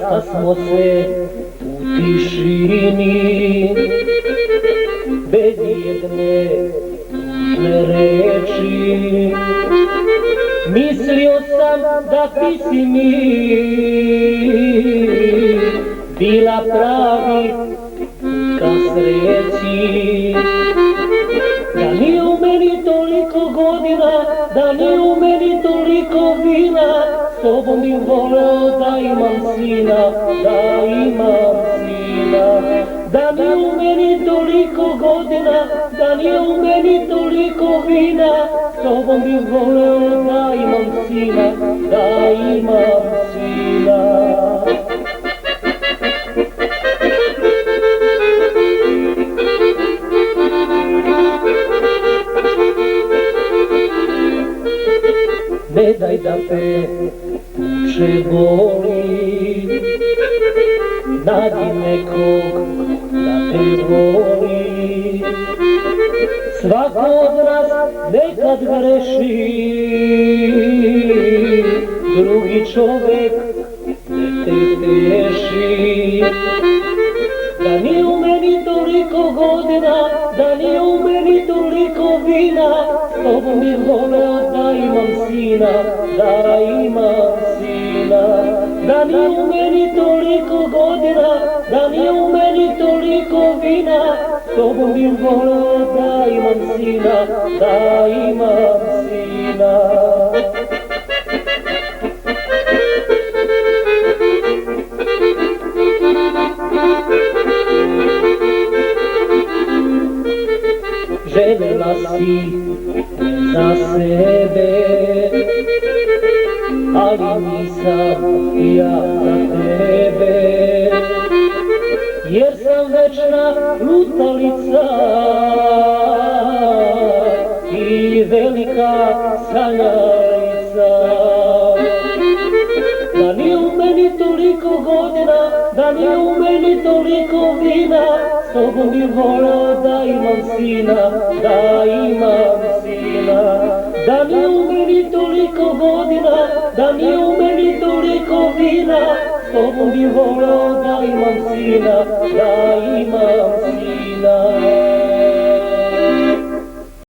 Sastali smo se u tišini, bez jedne tužne reči. Mislio sam da ti si mi bila pravi ka sreći. Da nije u meni toliko godina, da nije u meni toliko vina, s tobom bih voleo da imam sina, da imam sina. Da nije u meni toliko godina, da nije u meni toliko vina, s tobom bih voleo da imam sina, da imam sina. Ne daj da te tuče boli, nađi nekog da te voli. Svako od nas nekad greši, drugi čovek ne te teši. Da nije u meni toliko godina, da nije u meni toliko vina, s tobom bih voleo da imam sina, da imam sina. Da nije u meni toliko godina, da nije u meni toliko vina, s tobom bih voleo da imam sina, da imam sina. Željela si za sebe, ali nisam ja za tebe, jer sam večna lutalica i velika sanjalica. Da nije u meni toliko godina, da nije u meni toliko vina, s tobom bih voleo da imam sina, da imam sina. Da nije u meni toliko godina, da nije u meni toliko vina, s tobom bih voleo da imam sina, da imam sina.